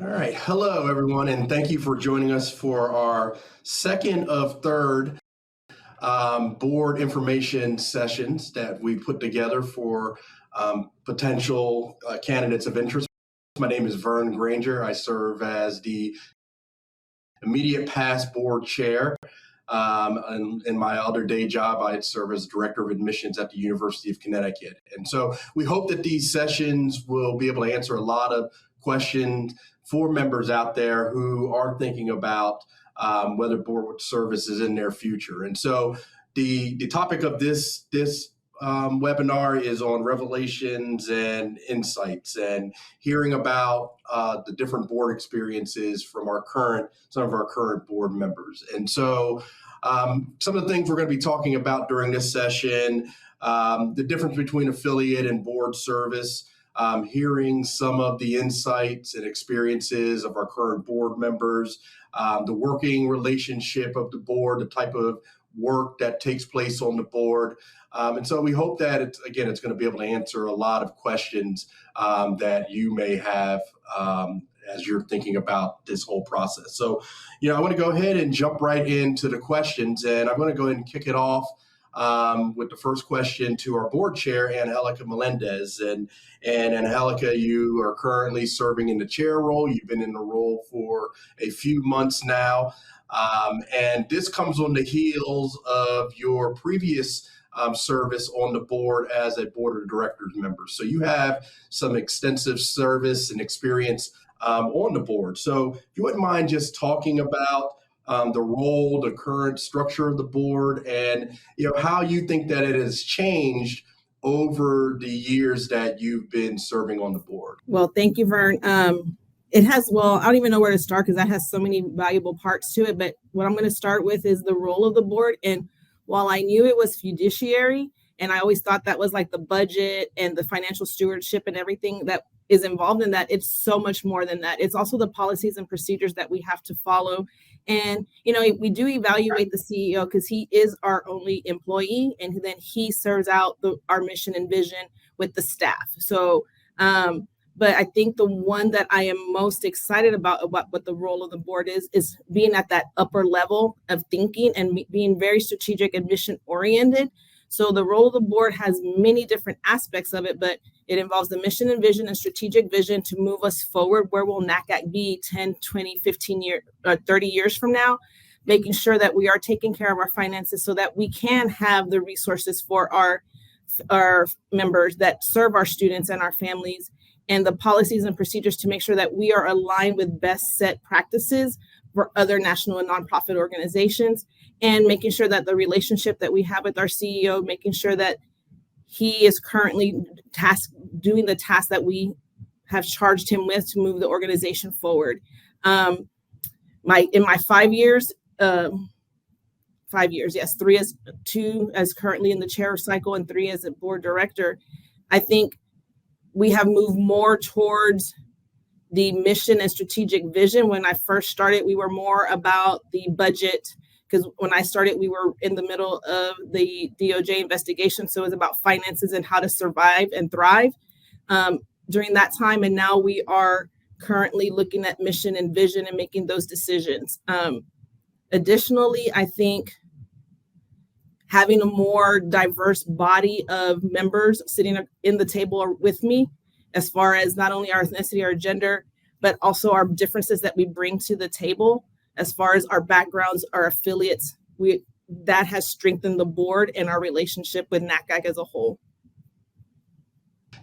All right. Hello, everyone, and thank you for joining us for our second of third board information sessions that we put together for potential candidates of interest. My name is Vern Granger. I serve as the immediate past board chair. And in my other day job, I serve as director of admissions at the University of Connecticut. And so we hope that these sessions will be able to answer a lot of questions for members out there who are thinking about whether board service is in their future. And so the topic of this webinar is on revelations and insights and hearing about the different board experiences from some of our current board members. And so some of the things we're going to be talking about during this session, the difference between affiliate and board service, hearing some of the insights and experiences of our current board members, the working relationship of the board, the type of work that takes place on the board. And so we hope that it's going to be able to answer a lot of questions that you may have as you're thinking about this whole process. So, I want to go ahead and jump right into the questions, and I'm going to go ahead and kick it off with the first question to our board chair, Angelica Melendez. And Angelica, you are currently serving in the chair role. You've been in the role for a few months now. And this comes on the heels of your previous service on the board as a board of directors member. So you have some extensive service and experience on the board. So if you wouldn't mind just talking about the role, the current structure of the board, and how you think that it has changed over the years that you've been serving on the board. Well, thank you, Vern. It has, I don't even know where to start because that has so many valuable parts to it. But what I'm going to start with is the role of the board. And while I knew it was fiduciary, and I always thought that was like the budget and the financial stewardship and everything that is involved in that, it's so much more than that. It's also the policies and procedures that we have to follow. And, we do evaluate the CEO because he is our only employee, and then he serves out our mission and vision with the staff. So, but I think the one that I am most excited about what the role of the board is being at that upper level of thinking and being very strategic and mission oriented. So the role of the board has many different aspects of it, but it involves the mission and vision and strategic vision to move us forward. Where will NACAC be 10, 20, 15 years, 30 years from now? Making sure that we are taking care of our finances so that we can have the resources for our members that serve our students and our families, and the policies and procedures to make sure that we are aligned with best set practices for other national and nonprofit organizations, and making sure that the relationship that we have with our CEO, making sure that he is currently doing the task that we have charged him with to move the organization forward. In my 5 years, 5 years, yes, 2 as currently in the chair cycle and 3 as a board director, I think we have moved more towards the mission and strategic vision. When I first started, we were more about the budget, because when I started, we were in the middle of the DOJ investigation. So it was about finances and how to survive and thrive during that time. And now we are currently looking at mission and vision and making those decisions. Additionally, I think having a more diverse body of members sitting in the table with me, as far as not only our ethnicity or gender, but also our differences that we bring to the table, as far as our backgrounds, our affiliates, that has strengthened the board and our relationship with NACAC as a whole.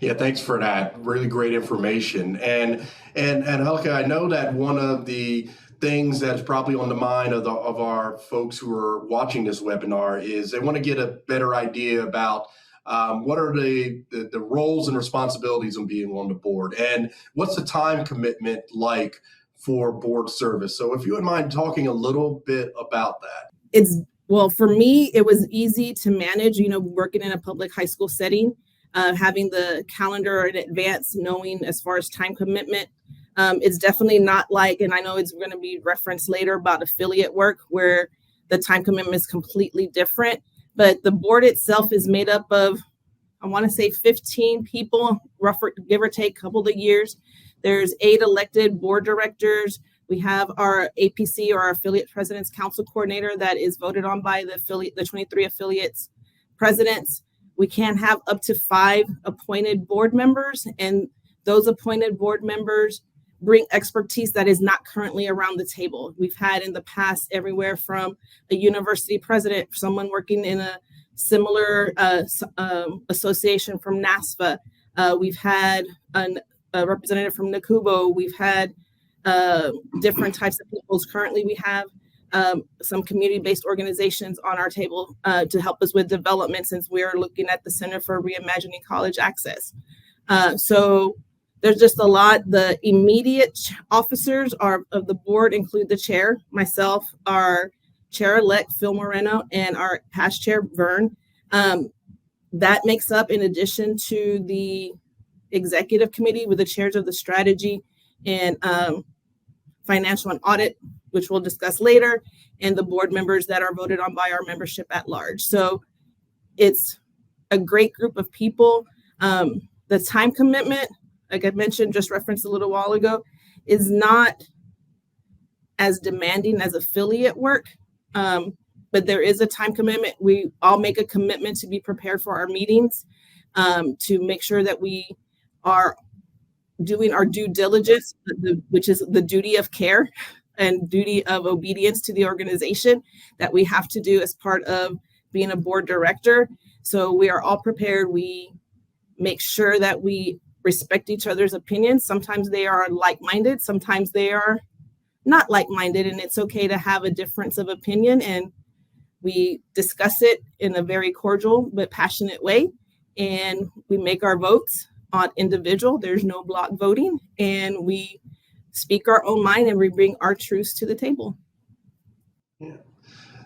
Yeah, thanks for that. Really great information. And Angelica, I know that one of the things that's probably on the mind of our folks who are watching this webinar is they want to get a better idea about what are the roles and responsibilities of being on the board, and what's the time commitment like for board service. So if you wouldn't mind talking a little bit about that. Well, for me, it was easy to manage, working in a public high school setting, having the calendar in advance, knowing as far as time commitment. It's definitely not like, and I know it's going to be referenced later about affiliate work where the time commitment is completely different, but the board itself is made up of, I want to say 15 people, give or take a couple of years. There's 8 elected board directors. We have our APC, or our Affiliate Presidents Council Coordinator, that is voted on by the 23 affiliates presidents. We can have up to 5 appointed board members, and those appointed board members bring expertise that is not currently around the table. We've had in the past everywhere from a university president, someone working in a similar association from NASFA. We've had a representative from NACUBO. We've had different types of people. Currently, we have some community-based organizations on our table to help us with development, since we're looking at the Center for Reimagining College Access. So there's just a lot. The immediate officers of the board include the chair, myself, our chair-elect, Phil Moreno, and our past chair, Vern. That makes up, in addition to the executive committee with the chairs of the strategy and financial and audit, which we'll discuss later, and the board members that are voted on by our membership at large. So it's a great group of people. The time commitment, like I mentioned, just referenced a little while ago, is not as demanding as affiliate work, but there is a time commitment. We all make a commitment to be prepared for our meetings, to make sure that we are doing our due diligence, which is the duty of care and duty of obedience to the organization that we have to do as part of being a board director. So we are all prepared. We make sure that we respect each other's opinions. Sometimes they are like-minded, sometimes they are not like-minded, and it's okay to have a difference of opinion, and we discuss it in a very cordial but passionate way, and we make our votes on individual. There's no block voting, and we speak our own mind, and we bring our truths to the table. Yeah.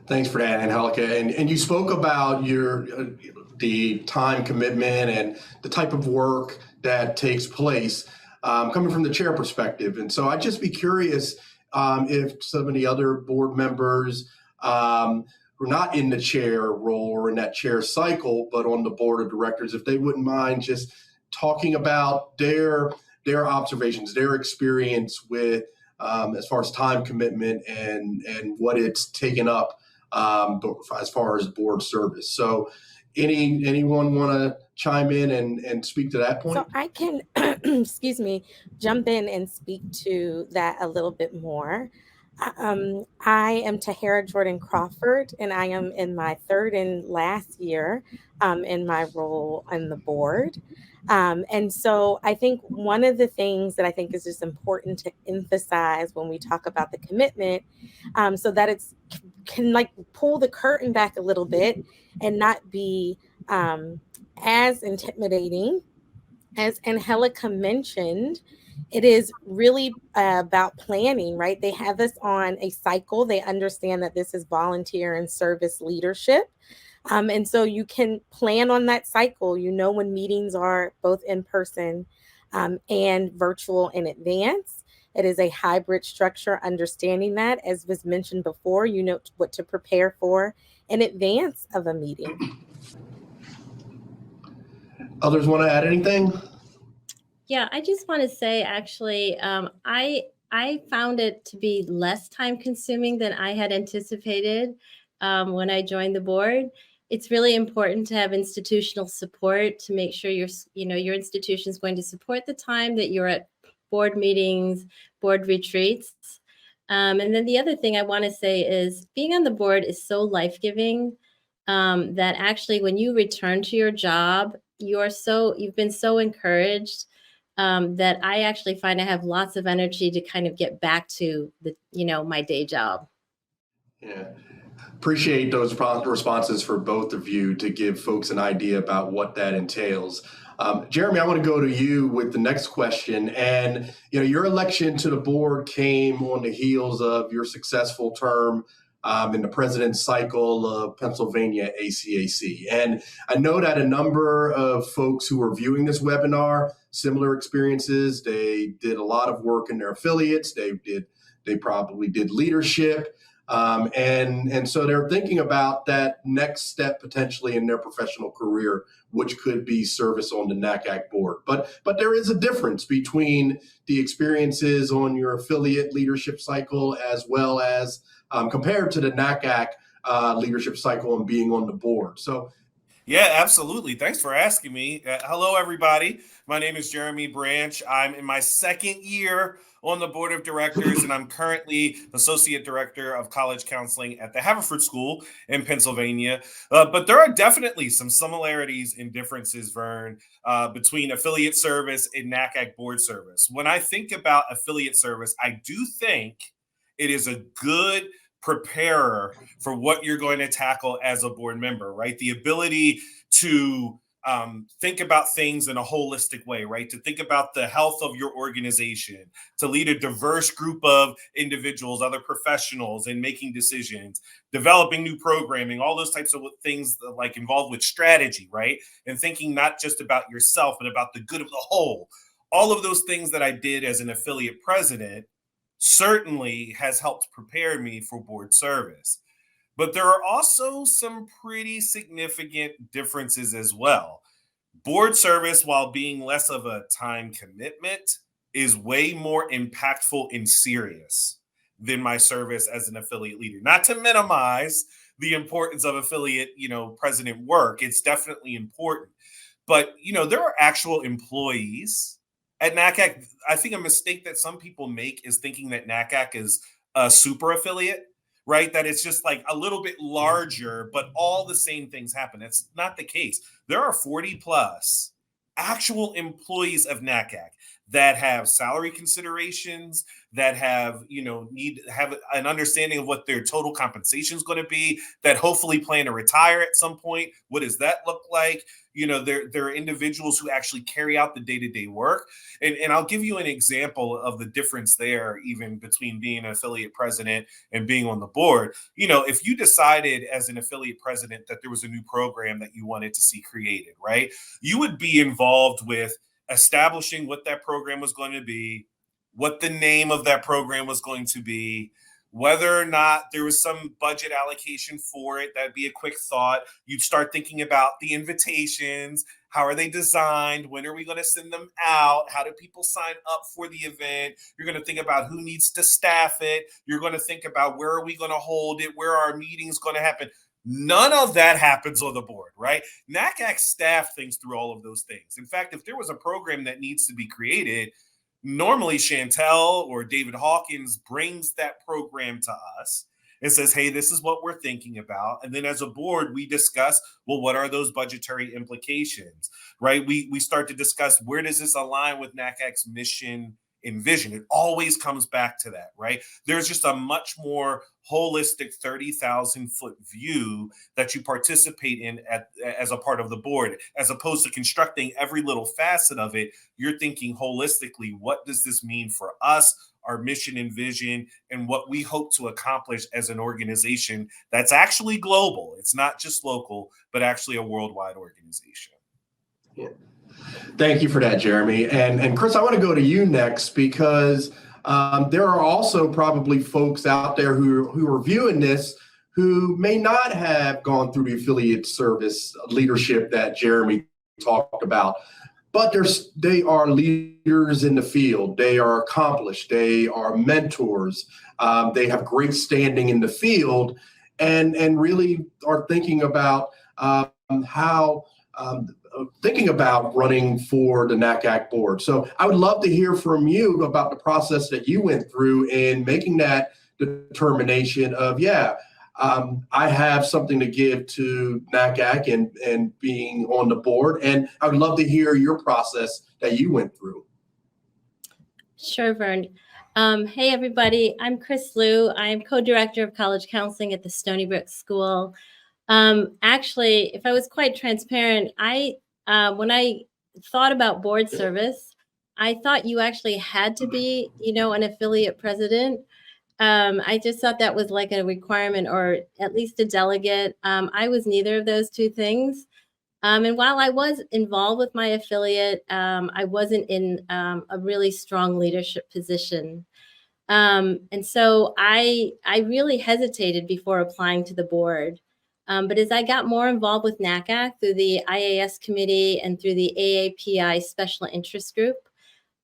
Thanks for that, Angelica. And you spoke about the time commitment and the type of work that takes place coming from the chair perspective. And so I'd just be curious if some of the other board members who are not in the chair role or in that chair cycle, but on the board of directors, if they wouldn't mind just talking about their observations, their experience with as far as time commitment and what it's taken up as far as board service. So anyone want to chime in and speak to that point? So I can, excuse me, jump in and speak to that a little bit more. I am Tahirah Jordan Crawford, and I am in my 3rd and last year in my role on the board. And so I think one of the things that I think is just important to emphasize when we talk about the commitment, so that it's can like pull the curtain back a little bit and not be as intimidating. As Angelica mentioned, it is really about planning, right? They have us on a cycle. They understand that this is volunteer and service leadership. And so you can plan on that cycle. You know when meetings are both in person and virtual in advance. It is a hybrid structure. Understanding that, as was mentioned before, you know what to prepare for in advance of a meeting. Others want to add anything? Yeah, I just want to say, actually, I found it to be less time consuming than I had anticipated when I joined the board. It's really important to have institutional support to make sure your institution is going to support the time that you're at board meetings, board retreats. And then the other thing I want to say is being on the board is so life-giving that actually when you return to your job, you've been so encouraged that I actually find I have lots of energy to kind of get back to my day job. Yeah. Appreciate those responses for both of you to give folks an idea about what that entails. Jeremy, I want to go to you with the next question. And your election to the board came on the heels of your successful term in the president's cycle of Pennsylvania ACAC. And I know that a number of folks who are viewing this webinar, similar experiences. They did a lot of work in their affiliates. They probably did leadership. And so they're thinking about that next step potentially in their professional career, which could be service on the NACAC board. But there is a difference between the experiences on your affiliate leadership cycle as well as compared to the NACAC leadership cycle and being on the board. So Yeah, absolutely. Thanks for asking me. Hello, everybody. My name is Jeremy Branch. I'm in my second year on the board of directors, and I'm currently associate director of college counseling at the Haverford School in Pennsylvania. But there are definitely some similarities and differences, Vern, between affiliate service and NACAC board service. When I think about affiliate service, I do think it is a good preparer for what you're going to tackle as a board member, right? The ability to think about things in a holistic way, right? To think about the health of your organization, to lead a diverse group of individuals, other professionals in making decisions, developing new programming, all those types of things like involved with strategy, right? And thinking not just about yourself, but about the good of the whole. All of those things that I did as an affiliate president certainly has helped prepare me for board service. But there are also some pretty significant differences as well. Board service, while being less of a time commitment, is way more impactful and serious than my service as an affiliate leader. Not to minimize the importance of affiliate, president work. It's definitely important. But, there are actual employees at NACAC. I think a mistake that some people make is thinking that NACAC is a super affiliate, right? That it's just like a little bit larger, but all the same things happen. It's not the case. There are 40 plus actual employees of NACAC that have salary considerations, that have an understanding of what their total compensation is going to be, that hopefully plan to retire at some point. What does that look like? There are individuals who actually carry out the day-to-day work. And I'll give you an example of the difference there, even between being an affiliate president and being on the board. If you decided as an affiliate president that there was a new program that you wanted to see created, right? You would be involved with establishing what that program was going to be, what the name of that program was going to be, whether or not there was some budget allocation for it. That'd be a quick thought. You'd start thinking about the invitations. How are they designed? When are we going to send them out? How do people sign up for the event? You're going to think about who needs to staff it. You're going to think about where are we going to hold it? Where are our meetings going to happen? None of that happens on the board, right? NACAC staff thinks through all of those things. In fact, if there was a program that needs to be created, normally Chantel or David Hawkins brings that program to us and says, hey, this is what we're thinking about. And then as a board, we discuss, well, what are those budgetary implications, right? We start to discuss, where does this align with NACAC's mission and vision? It always comes back to that, right? There's just a much more holistic 30,000 foot view that you participate in as a part of the board, as opposed to constructing every little facet of it. You're thinking holistically, what does this mean for us, our mission and vision, and what we hope to accomplish as an organization that's actually global. It's not just local, but actually a worldwide organization. Yeah. Thank you for that, Jeremy. And Chris, I want to go to you next because there are also probably folks out there who are viewing this who may not have gone through the affiliate service leadership that Jeremy talked about, but they are leaders in the field. They are accomplished. They are mentors. They have great standing in the field and really are thinking about thinking about running for the NACAC board. So I would love to hear from you about the process that you went through in making that determination of, I have something to give to NACAC and being on the board. And I would love to hear your process that you went through. Sure, Vern. Hey, everybody. I'm Chris Liu. I'm co-director of college counseling at the Stony Brook School. Actually, if I was quite transparent, when I thought about board service, I thought you actually had to be, an affiliate president. I just thought that was like a requirement or at least a delegate. I was neither of those two things. And while I was involved with my affiliate, I wasn't in a really strong leadership position. And so I really hesitated before applying to the board. But as I got more involved with NACAC through the IAS committee and through the AAPI special interest group,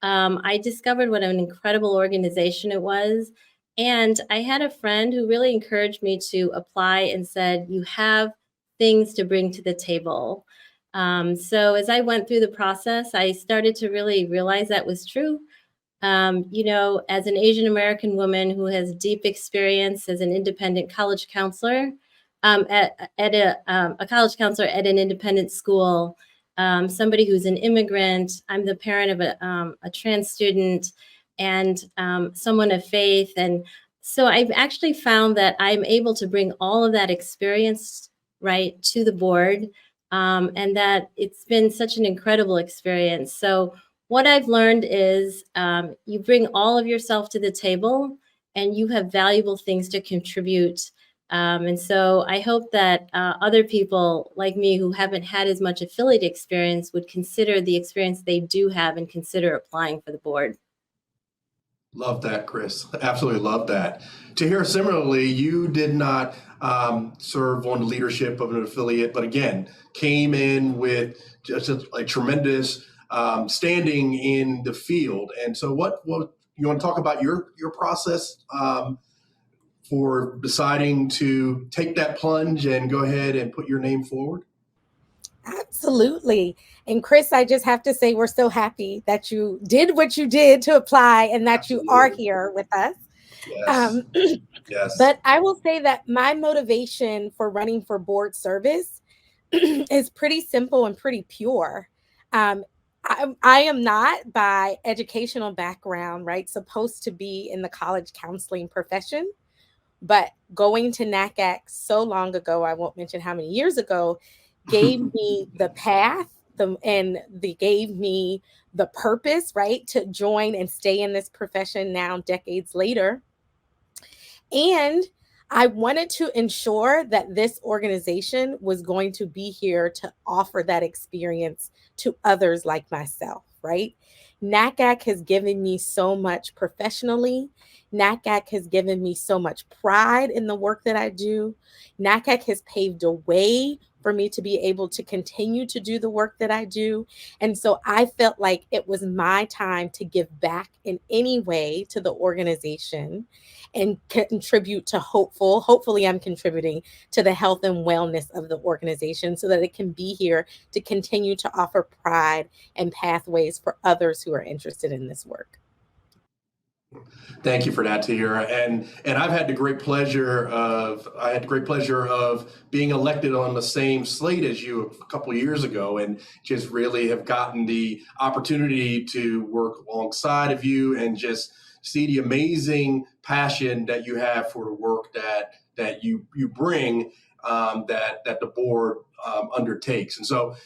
I discovered what an incredible organization it was. And I had a friend who really encouraged me to apply and said, you have things to bring to the table. So as I went through the process, I started to really realize that was true. As an Asian American woman who has deep experience as an independent college counselor, at a college counselor at an independent school, somebody who's an immigrant, I'm the parent of a trans student, and someone of faith. And so I've actually found that I'm able to bring all of that experience right to the board, and that it's been such an incredible experience. So what I've learned is you bring all of yourself to the table and you have valuable things to contribute. And so I hope that other people like me who haven't had as much affiliate experience would consider the experience they do have and consider applying for the board. Love that, Chris. Absolutely love that. Tahirah, similarly, you did not serve on the leadership of an affiliate, but again, came in with just a tremendous standing in the field. And so what you want to talk about your process for deciding to take that plunge and go ahead and put your name forward? Absolutely. And Chris, I just have to say, we're so happy that you did what you did to apply and that Absolutely. you are here with us. Yes. Yes. But I will say that my motivation for running for board service is pretty simple and pretty pure. I am not, by educational background, right, supposed to be in the college counseling profession. But going to NACAC so long ago, I won't mention how many years ago, gave me the path gave me the purpose, right, to join and stay in this profession now decades later. And I wanted to ensure that this organization was going to be here to offer that experience to others like myself, right? NACAC has given me so much professionally. NACAC has given me so much pride in the work that I do. NACAC has paved a way for me to be able to continue to do the work that I do. And so I felt like it was my time to give back in any way to the organization and contribute to hopefully I'm contributing to the health and wellness of the organization so that it can be here to continue to offer pride and pathways for others who are interested in this work. Thank you for that, Tahirah. And I had the great pleasure of being elected on the same slate as you a couple of years ago, and just really have gotten the opportunity to work alongside of you and just see the amazing passion that you have for the work that you bring, that the board undertakes. And so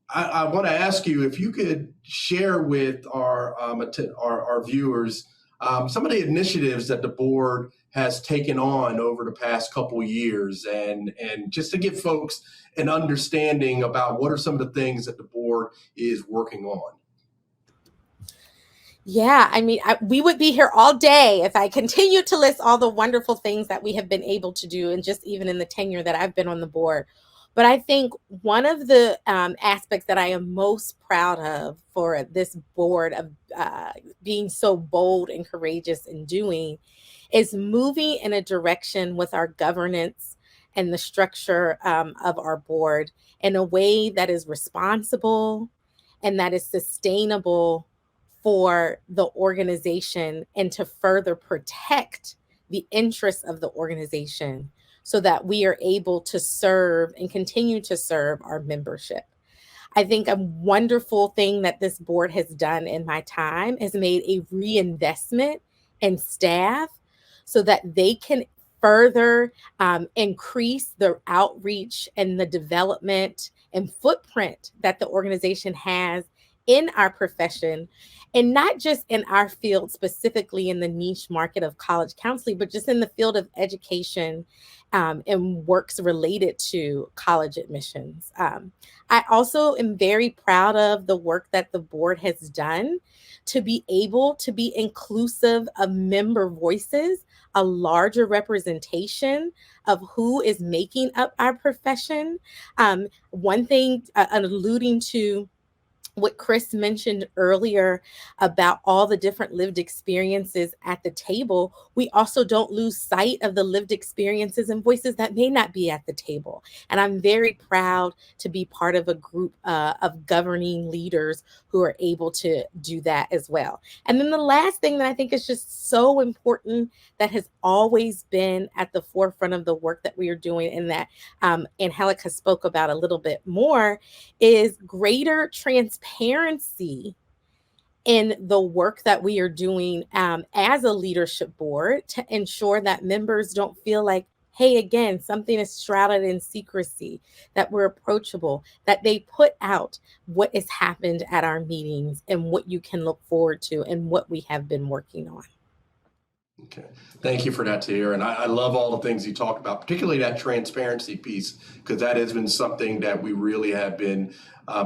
I want to ask you if you could share with our viewers some of the initiatives that the board has taken on over the past couple of years, and just to give folks an understanding about what are some of the things that the board is working on. Yeah, I mean, we would be here all day if I continued to list all the wonderful things that we have been able to do, and just even in the tenure that I've been on the board. But I think one of the aspects that I am most proud of for this board of being so bold and courageous in doing is moving in a direction with our governance and the structure of our board in a way that is responsible and that is sustainable for the organization, and to further protect the interests of the organization so that we are able to serve and continue to serve our membership. I think a wonderful thing that this board has done in my time is made a reinvestment in staff so that they can further increase the outreach and the development and footprint that the organization has in our profession, and not just in our field, specifically in the niche market of college counseling, but just in the field of education and works related to college admissions. I also am very proud of the work that the board has done to be able to be inclusive of member voices, a larger representation of who is making up our profession. One thing, alluding to what Chris mentioned earlier about all the different lived experiences at the table, we also don't lose sight of the lived experiences and voices that may not be at the table. And I'm very proud to be part of a group of governing leaders who are able to do that as well. And then the last thing that I think is just so important that has always been at the forefront of the work that we are doing, and that Angelica spoke about a little bit more, is greater transparency in the work that we are doing as a leadership board to ensure that members don't feel like, hey, again, something is shrouded in secrecy, that we're approachable, that they put out what has happened at our meetings and what you can look forward to and what we have been working on. Okay, thank you for that, Tahirah. And I love all the things you talked about, particularly that transparency piece, because that has been something that we really have been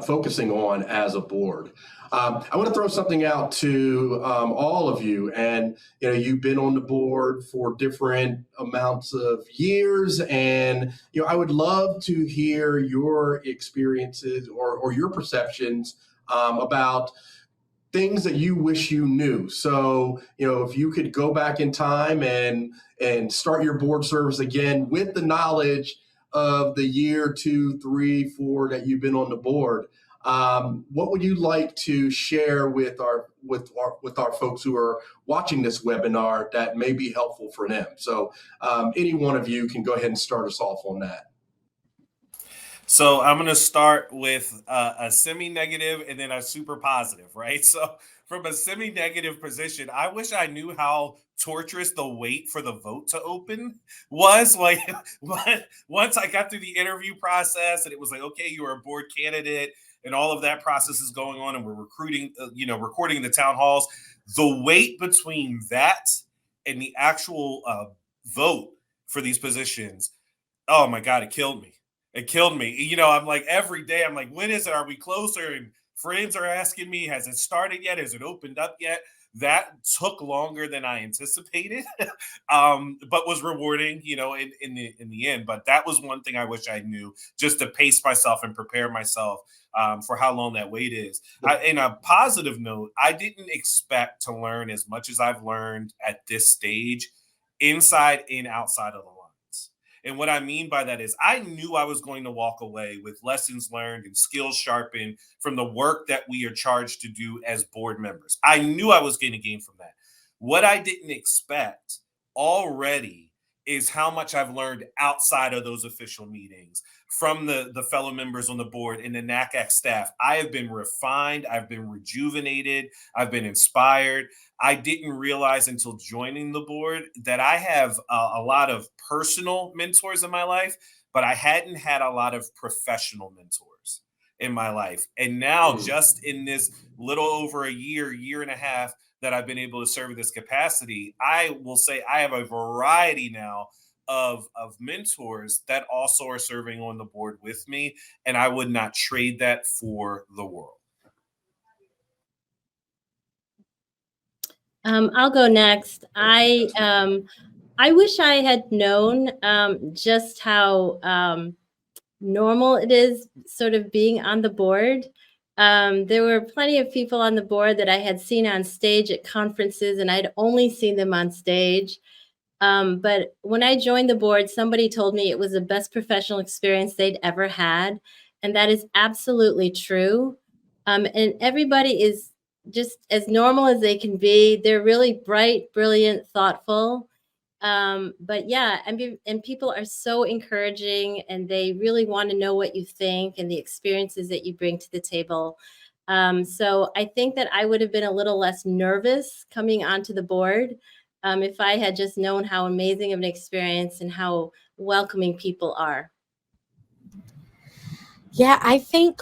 focusing on as a board. I want to throw something out to all of you. And, you've been on the board for different amounts of years. And, I would love to hear your experiences or your perceptions about things that you wish you knew. So, if you could go back in time and start your board service again with the knowledge of the year, 2, 3, 4 that you've been on the board, what would you like to share with our folks who are watching this webinar that may be helpful for them? So, any one of you can go ahead and start us off on that. So I'm going to start with a semi-negative and then a super positive, right? So from a semi-negative position, I wish I knew how torturous the wait for the vote to open was. Like, once I got through the interview process and it was like, okay, you are a board candidate and all of that process is going on and we're recruiting, recording the town halls, the wait between that and the actual vote for these positions, oh my God, it killed me. It killed me. I'm like, every day, I'm like, when is it? Are we closer? And friends are asking me, has it started yet? Has it opened up yet? That took longer than I anticipated, but was rewarding, in the end. But that was one thing I wish I knew, just to pace myself and prepare myself for how long that wait is. In a positive note, I didn't expect to learn as much as I've learned at this stage, inside and outside of the lines. And what I mean by that is I knew I was going to walk away with lessons learned and skills sharpened from the work that we are charged to do as board members. I knew I was going to gain from that. What I didn't expect already is how much I've learned outside of those official meetings from the fellow members on the board and the NACAC staff. I have been refined. I've been rejuvenated. I've been inspired. I didn't realize until joining the board that I have a lot of personal mentors in my life, but I hadn't had a lot of professional mentors in my life. And now, just in this little over a year and a half that I've been able to serve in this capacity, I will say I have a variety now of mentors that also are serving on the board with me, and I would not trade that for the world. I'll go next. I wish I had known just how normal it is sort of being on the board. There were plenty of people on the board that I had seen on stage at conferences, and I'd only seen them on stage. But when I joined the board, somebody told me it was the best professional experience they'd ever had. And that is absolutely true. And everybody is just as normal as they can be. They're really bright, brilliant, thoughtful. But yeah, and people are so encouraging, and they really want to know what you think and the experiences that you bring to the table. So I think that I would have been a little less nervous coming onto the board if I had just known how amazing of an experience and how welcoming people are. Yeah, I think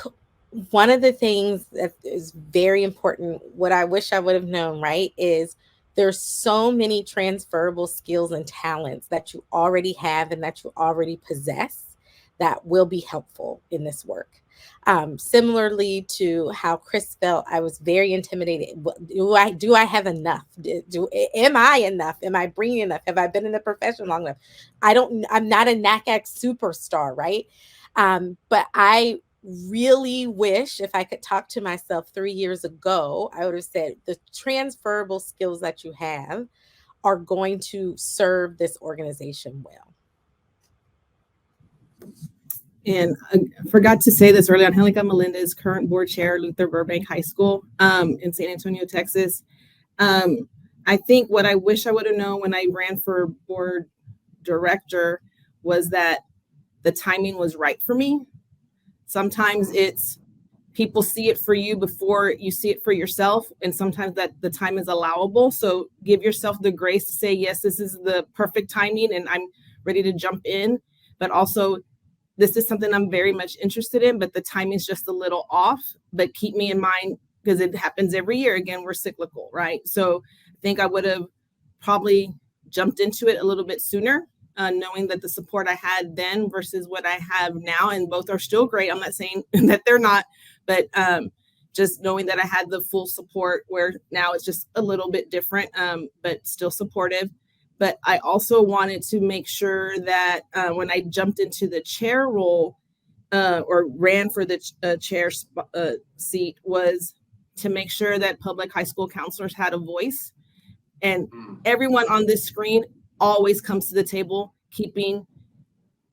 one of the things that is very important, what I wish I would have known, right, is There's so many transferable skills and talents that you already have and that you already possess that will be helpful in this work. Similarly to how Chris felt, I was very intimidated. Do I have enough? Am I enough? Am I bringing enough? Have I been in the profession long enough? I'm not a NACAC superstar, right? But I really wish if I could talk to myself 3 years ago, I would have said the transferable skills that you have are going to serve this organization well. And I forgot to say this earlier, Angelica Melendez, current board chair, Luther Burbank High School in San Antonio, Texas. I think what I wish I would have known when I ran for board director was that the timing was right for me. Sometimes it's people see it for you before you see it for yourself, and sometimes that the time is allowable. So give yourself the grace to say, yes, this is the perfect timing and I'm ready to jump in, but also this is something I'm very much interested in, but the timing is just a little off. But keep me in mind because it happens every year. Again, we're cyclical, right? So I think I would have probably jumped into it a little bit sooner, knowing that the support I had then versus what I have now, and both are still great. I'm not saying that they're not, but just knowing that I had the full support where now it's just a little bit different, but still supportive. But I also wanted to make sure that when I jumped into the chair role or ran for the chair seat was to make sure that public high school counselors had a voice. And everyone on this screen always comes to the table, keeping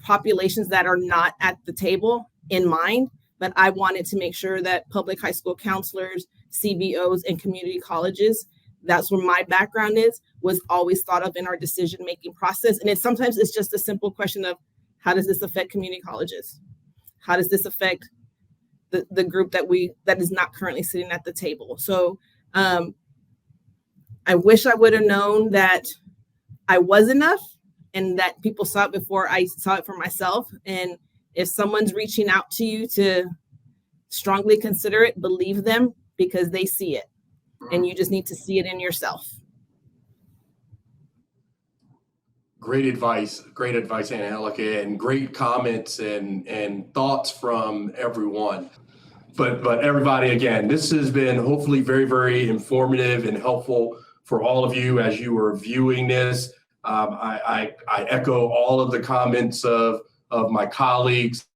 populations that are not at the table in mind. But I wanted to make sure that public high school counselors, CBOs, and community colleges, that's where my background is, was always thought of in our decision-making process. And sometimes it's just a simple question of, how does this affect community colleges? How does this affect the group that is not currently sitting at the table? So I wish I would have known that I was enough and that people saw it before I saw it for myself. And if someone's reaching out to you to strongly consider it, believe them because they see it. And you just need to see it in yourself. Great advice, Angelica, and great comments and thoughts from everyone. But everybody, again, this has been hopefully very, very informative and helpful for all of you as you are viewing this. I echo all of the comments of my colleagues,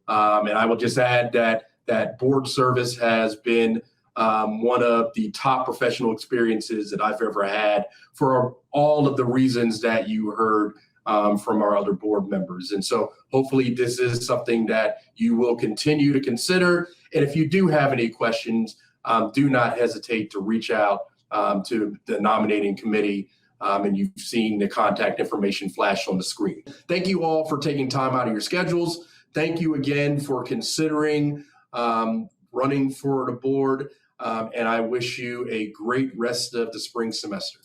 and I will just add that board service has been one of the top professional experiences that I've ever had for all of the reasons that you heard from our other board members. And so hopefully this is something that you will continue to consider. And if you do have any questions, do not hesitate to reach out to the nominating committee. And you've seen the contact information flash on the screen. Thank you all for taking time out of your schedules. Thank you again for considering running for the board. And I wish you a great rest of the spring semester.